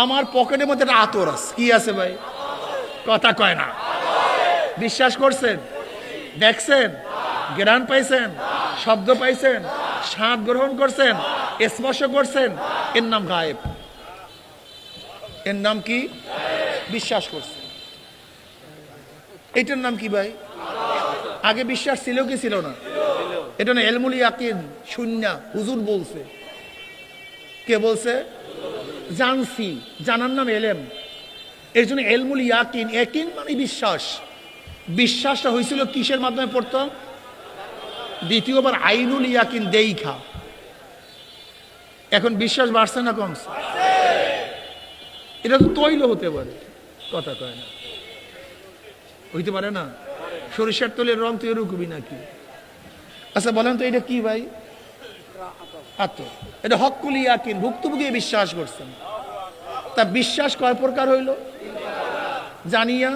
আমার পকেটের মধ্যে একটা আতর আছে। কি আছে ভাই? কথা কয় না। বিশ্বাস করছেন? দেখছেন? জ্ঞান পাইছেন? শব্দ পাইছেন? স্বাদ গ্রহণ করছেন? স্পর্শ করছেন? এর নাম গায়েব। এর নাম কি? বিশ্বাস করছেন। এটার নাম কি ভাই? আগে বিশ্বাস ছিল কি ছিল না? এটা না এলমুল ইয়াকিন, শূন্য। হুজুর বলছে। কে বলছে? জানছি, জানার নাম এলেম। এর জন্য এলমুল ইয়াকিন, ইয়াকিন মানে বিশ্বাস। বিশ্বাসটা হয়েছিল কিসের মাধ্যমে পড়তাম? দ্বিতীয়বার আইনুল ইয়াকিন দেইখা। এখন বিশ্বাস বাড়ছে না কমছে? এটা তো তৈল হতে পারে। কথা কয় না। হইতে পারে না? সরিষার তৈলের রং তো এরকমই নাকি? আচ্ছা বলেন তো এটা কি ভাই? আতর। এটা হক্কুল ইয়াকিন, ভুক্তভোগী বিশ্বাস করছেন। তা বিশ্বাস কয় প্রকার হইল? জানিয়া,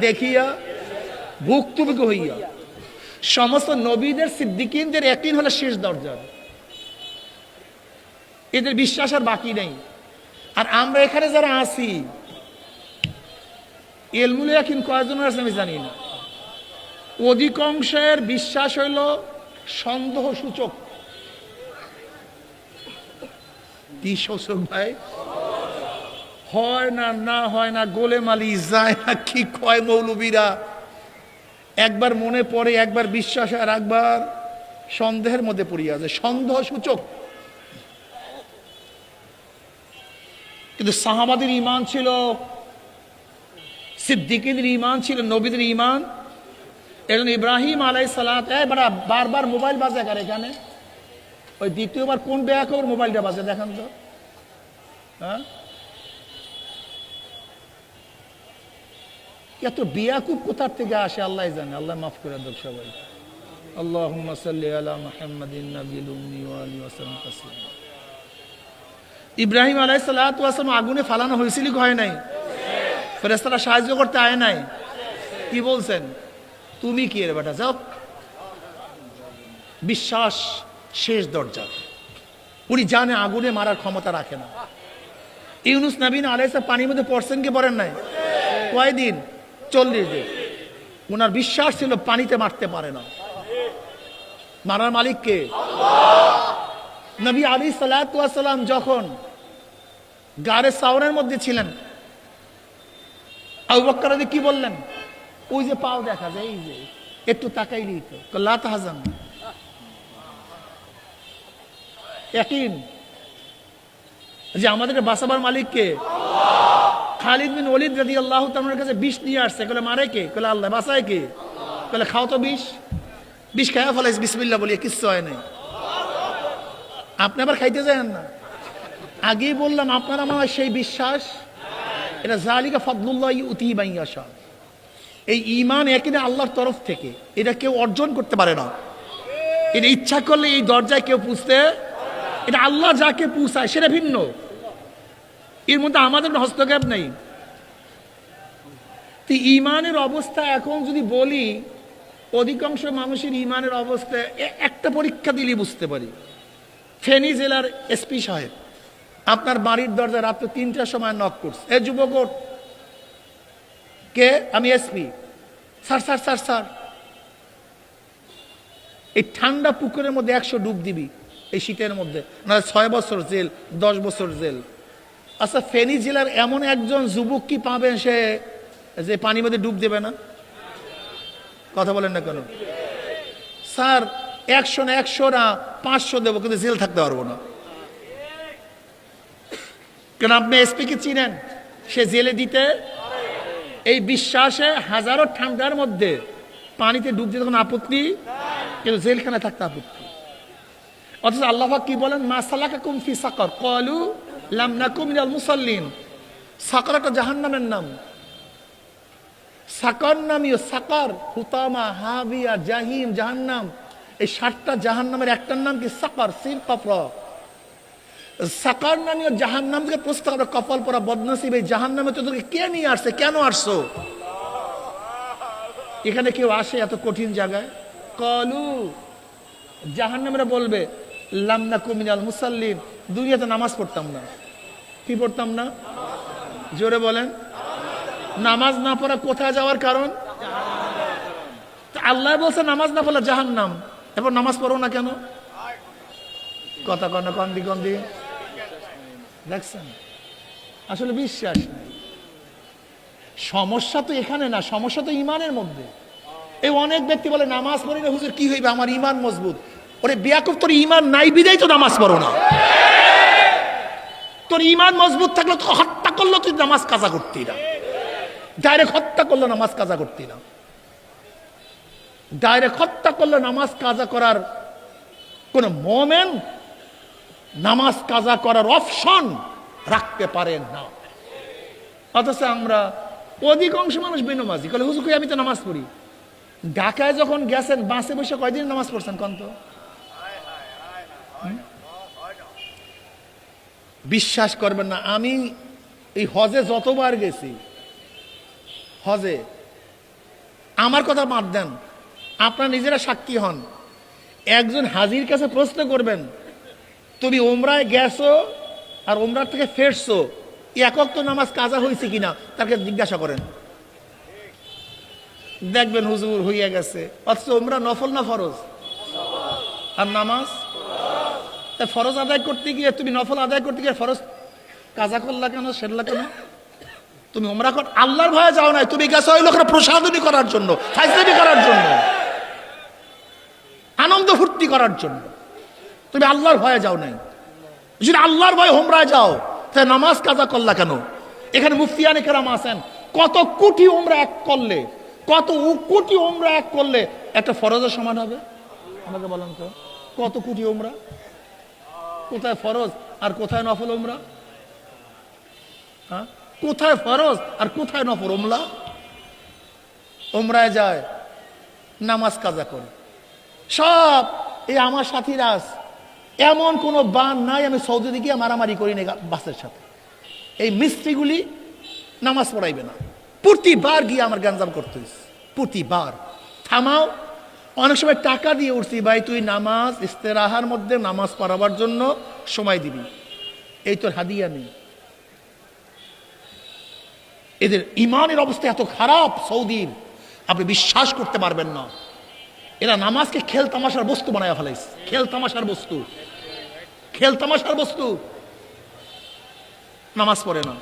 দেখিয়া, ভুক্তভোগী হইয়া। সমস্ত নবীদের সিদ্দিকিনদের ইয়াকিন হলো শেষ দরজা। এদের বিশ্বাস আর বাকি নেই। আর আমরা এখানে যারা আছি, ইলমুল ইয়াকিন কয়জন আছে আমি জানি না। অধিকাংশের বিশ্বাস হইল সন্দেহ সূচক। কি সূচক ভাই? হয় না, না হয় না, গোলেমালি যায় না, কি কয় মৌলবীরা। একবার মনে পড়ে, একবার বিশ্বাস, আর একবার সন্দেহের মধ্যে পড়িয়া যায়। সন্দেহ সূচক। কিন্তু সাহাবাদের ঈমান ছিল, সিদ্দিকীদের ঈমান ছিল, নবীদের ঈমান। এখন ইব্রাহিম আলাইহিস সালাত, বারবার মোবাইল বাজে কার এখানে? ওই দ্বিতীয়বার কোন বেয়াকুবের মোবাইলটা বাজে দেখান তো। হ্যাঁ, এত বেয়াকুব কোথার থেকে আসে আল্লাহ জানে। আল্লাহ মাফ করে দেখ সবাই। আল্লাহুম্মা সাল্লি আলা মুহাম্মাদিন নাবিয়্যিল উম্মি ওয়া আলিহি ওয়া সাল্লাম তাসলিমা। ইব্রাহিম আলাইহিস সালাতু ওয়া সালাম আগুনে ফালানো হয়েছিল কি হয় নাই? ফেরেশতারা সাহায্য করতে আয় নাই? কি বলছেন? তুমি কি রে বেটা, যাও। বিশ্বাস শেষ দরজা। উনি জানে আগুনে মারার ক্ষমতা রাখে না। ইউনুস নবী আলাইহিস সালাম পানির মধ্যে পড়ছেন কি পড়েন নাই? কয়দিন? 40 দিন। ওনার বিশ্বাস ছিল পানিতে মারতে পারে না। মারার মালিক কে? নবী আলাইহিস সালাতু ওয়াস সালাম যখন গারে সাওরের মধ্যে ছিলেন, আবু বকর রাদি কি বললেন? ওই যে পাও দেখা যায়, এই যে একটু তাকাইলেই তো, লা তাহজান। ইয়াকিন যে আমাদেরকে বাঁচাবার মালিক কে? খালিদ বিন ওয়ালিদ রাদিয়াল্লাহু তাআলার কাছে বিষ নিয়ে আসছে। কলে মারে কে? কলে আল্লাহ। বাঁচায় কে? কলে খাও তো বিষ। বিষ খাওয়া ফলাইছে বিসমিল্লাহ বলিয়ে, কিচ্ছু হয় নাই। আপনি আবার খাইতে যান না। আগেই বললাম আপনার আমার সেই বিশ্বাস, এটা যালিকা ফাদলুল্লাহ ইউতিহি মান ইয়াশা। এই ঈমান একিনে আল্লাহর তরফ থেকে, এটা কেউ অর্জন করতে পারে না। এটা ইচ্ছা করলে এই দরজায় কেউ পুছতে, এটা আল্লাহ যাকে পুছায় সেটা ভিন্ন। এর মধ্যে আমাদের হস্তক্ষেপ নেই। তো ঈমানের অবস্থা এখন যদি বলি, অধিকাংশ মানুষের ঈমানের অবস্থা একটা পরীক্ষা দিলে বুঝতে পারি। ফেনী জেলার এসপি সাহেব আপনার বাড়ির দরজা রাত্রে 3টার সময় নক করছে। এ যুবক কে? আমি SP. Sir sir sir sir, এই ঠান্ডা পুকুরের মধ্যে 100 ডুব দিবি এই শীতের মধ্যে, না 6 বছর জেল, 10 বছর জেল। আচ্ছা, ফেনী জেলার এমন একজন যুবক কি পাবেন সে যে পানির মধ্যে ডুব দেবে না? কথা বলেন না কেন? স্যার 100 না 100 না 500 দেবো, কিন্তু জেল থাকতে পারবো না। কেন? আপনি এসপি কে চিনেন, সে জেলে দিতে। এই বিশ্বাসে হাজারো ঠান্ডার মধ্যে পানিতে ডুব দিতে কোনো আপত্তি, কিন্তু জেলখানায় থাকতে আপত্তি। অথচ আল্লাহ পাক কি বলেন? মা সালাকাকুম ফি সাকার ক্বালু লাম নাকু মিনাল মুসাল্লিন। সাকার একটা জাহান্নামের নাম। সাকার নামীয়, সাকার, হুতামা, হাবিয়া, জাহিম, জাহান্নাম, এই 7টা জাহান্নামের একটার নাম কি? সাকার, সিন কফরা। সাকার নামীয় জাহান্নাম থেকে প্রশ্ন করে, কপাল পরা বদনসিব, এই জাহান্নামে তোদেরকে কে নিয়ে আসছে? কেন আসছো? এখানে কেউ আসে এত কঠিন জায়গায়? কলু, জাহান্নামেরা বলবে লাম নাকু মিনাল মুসাল্লিন, দুনিয়াতে নামাজ পড়তাম না। কি পড়তাম না? জোরে বলেন। নামাজ না পড়া কোথায় যাওয়ার কারণ? আল্লাহ বলছে নামাজ না পড়লে জাহান্নাম, এরপর নামাজ পড়ো না কেন? কথা কন কন্দি কন্দি দেখছেন, আসলে বিশ্বাস নাই। সমস্যা তো এখানে না, সমস্যা তো ইমানের মধ্যে। এই অনেক ব্যক্তি বলে নামাজ পড়ি না হুজুর, কি হইবে, আমার ইমান মজবুত। ওরে বেয়াকুব, তোর ইমান নাই বিদায় তো নামাজ পড়ো না। তোর ইমান মজবুত থাকলে তো হত্যা করলো তুই নামাজ কাজা করতি না, ডাইরেক্ট হত্যা করলো নামাজ কাজা করতি না। ডাইরেক্ট হত্যা করলে নামাজ কাজা করার কোন মোমেন নামাজ কাজা করার অপশন রাখতে পারেন না। অথচ আমরা অধিকাংশ মানুষ বেনমাজি, বলে হুজুর আমি তো নামাজ পড়ি। ঢাকায় যখন গেছেন বাসে বসে কয়দিন নামাজ পড়ছেন কন্ত? বিশ্বাস করবেন না, আমি এই হজে যতবার গেছি, হজে আমার কথা বাদ দেন, আপনারা নিজেরা সাক্ষী হন। একজন হাজির কাছে প্রশ্ন করবেন, তুমি ওমরায় গেছো আর ওমরার থেকে ফেরছো, একক তো নামাজ কাজা হয়েছে কিনা তাকে জিজ্ঞাসা করেন, দেখবেন হুজুর হইয়া গেছে। অথচ ওমরা নফল না ফরজ? আর নামাজ ফরজ আদায় করতে গিয়ে, তুমি নফল আদায় করতে গিয়ে ফরজ কাজা করলা কেন, সেরলা কেন? তুমি ওমরা কর আল্লাহর ভয়ে যাও নাই, তুমি গেছো ওই লোকের প্রসাদনী করার জন্য, ফাইজলামি করার জন্য, আনন্দ ফুর্তি করার জন্য। তুমি আল্লাহর ভয়ে যাও নাই। যদি আল্লাহর ভয়ে ওমরায় যাও তাহলে নামাজ কাজা করলা কেন? এখানে মুফতিয়ানে কেরাম আছেন, কত কোটি ওমরা এক করলে, কত কোটি ওমরা এক করলে একটা ফরজের সমান হবে? আমাকে বলেন তো, কত কোটি ওমরা, কোথায় ফরজ আর কোথায় নফল ওমরা? হ্যাঁ, কোথায় ফরজ আর কোথায় নফল ওমরা? ওমরায় যায়, নামাজ কাজা করে সব। এই আমার সাথীরা এমন কোনো বান নাই আমি সৌদি গিয়ে মারামারি করি না বাসের সাথে। এই মিস্ত্রিগুলি নামাজ পড়াইবে না, প্রতিবার গিয়ে আমার গ্যাঞ্জাম করতে হয়েছে, প্রতিবার। থামাও, অনেক সময় টাকা দিয়ে উঠছি, ভাই তুই নামাজ ইস্তেরাহার মধ্যে নামাজ পড়াবার জন্য সময় দিবি, এই তোর হাদিয়া নেই। এদের ইমানের অবস্থা এত খারাপ সৌদির, আপনি বিশ্বাস করতে পারবেন না। এরা নামাজকে খেল তামাশার বস্তু বানায় ফেলাইছে, খেল তামাশার বস্তু, খেল তামাশার বস্তু। নামাজ পড়ে না,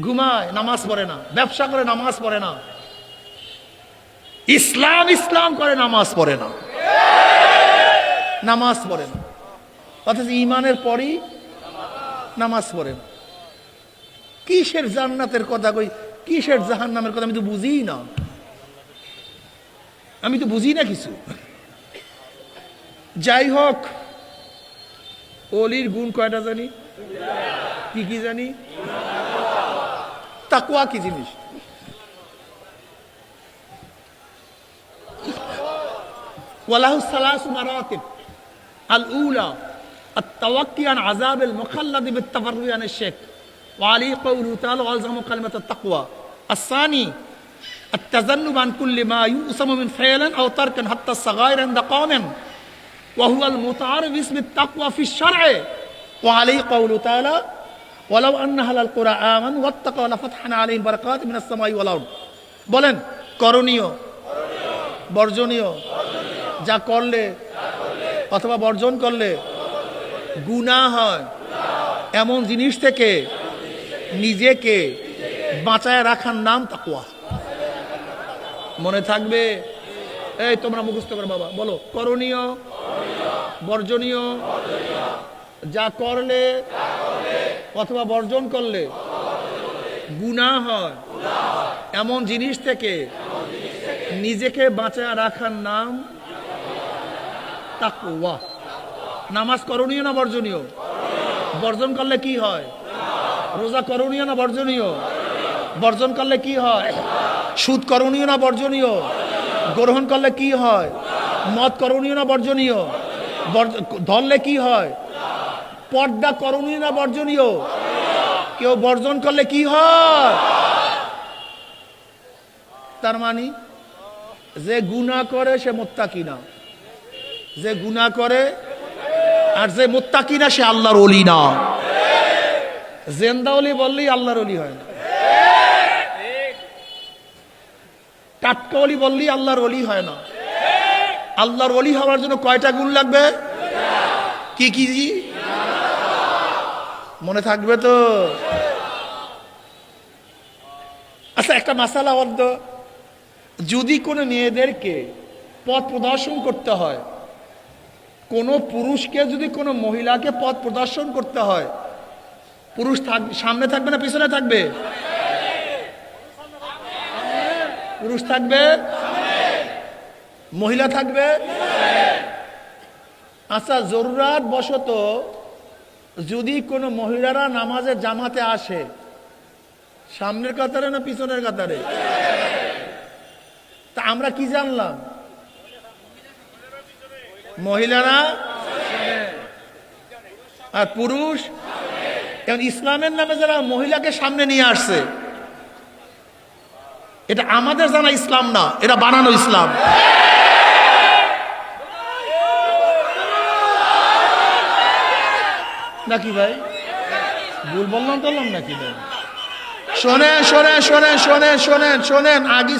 ঘুমায়, নামাজ পড়ে না, ব্যবসা করে, নামাজ পড়ে না, ইসলাম ইসলাম করে, নামাজ পড়ে না, নামাজ পড়ে না। অথচ ইমানের পরই নামাজ পড়ে না। কিসের জান্নাতের কথা কই, কিসের জাহান্নামের কথা আমি তো বুঝি না, আমি তো বুঝি না কিছু। যাই হোক, ওলির গুণ কয়টা জানি? কি কি জানি? তাকওয়া কি জিনিস? ওয়ালাহু সালাসু মারাতিব। আল উলা আত-তাওয়াক্কি আন আযাবিল মুখাল্লাদ বিত-তাফাররুই আন আশ-শিরক ওয়া আলী কওলুহু তাআলা ওয়ালজামু কালিমাত আত-তাকওয়া। আস-সানি التذنب عن كل ما يؤثم من فعل أو ترك حتى الصغائر عند قوم وهو المتعارف باسم التقوى في الشرع وعليه قوله تعالى ولو أن أهل القرى آمنوا واتقوا لفتحنا عليهم بركات من السماء والأرض। বলেন করণীয়, বর্জনীয়, যা করলে অথবা বর্জন করলে গুনাহ হয় এমন জিনিস থেকে নিজেকে বাঁচায় রাখার নাম তাকওয়া। মনে থাকবে? এই তোমরা মুখস্থ করো বাবা, বলো করণীয়, বর্জনীয়, যা করলে অথবা বর্জন করলে গুনাহ হয় এমন জিনিস থেকে নিজেকে বাঁচায় রাখার নাম তাকওয়া। নামাজ করণীয় না বর্জনীয়? বর্জন করলে কি হয়? রোজা করণীয় না বর্জনীয়? বর্জন করলে কি হয়? সুদ করণীয় না বর্জনীয়? গ্রহণ করলে কি হয়? মদ করণীয় না বর্জনীয়? ধরলে কি হয়? পর্দা করণীয় না বর্জনীয়? কেউ বর্জন করলে কি হয়? তার মানে যে গুনাহ করে সে মুত্তাকি না, যে গুনাহ করে আর যে মুত্তাকি না সে আল্লাহর ওলি না। জেন্দা অলি বললেই আল্লাহর অলি হয় না, টাটকা অলি বললেই আল্লাহর অলি হয় না। আল্লাহর অলি হওয়ার জন্য কয়টা গুণ লাগবে? কি কি জি মনে থাকবে তো? আচ্ছা, একটা মাসালা বলতো, যদি কোনো মেয়েদেরকে পথ প্রদর্শন করতে হয়, কোনো পুরুষকে যদি কোনো মহিলাকে পথ প্রদর্শন করতে হয়, পুরুষ সামনে থাকবে না পিছনে থাকবে? পুরুষ থাকবে, মহিলা থাকবে। আচ্ছা, জরুরাত বশত যদি কোনো মহিলারা নামাজের জামাতে আসে, সামনের কাতারে না পিছনের কাতারে? তা আমরা কি জানলাম? মহিলারা আর পুরুষ। কারণ ইসলামের নামে যারা মহিলাকে সামনে নিয়ে আসছে, এটা আমাদের জানা ইসলাম না, এটা বানানো ইসলাম। নাকি ভাই? ভুল বললাম টললাম নাকি ভাই? শোনেন শোনেন শোনেন শোনেন শোনেন শোনেন, আগে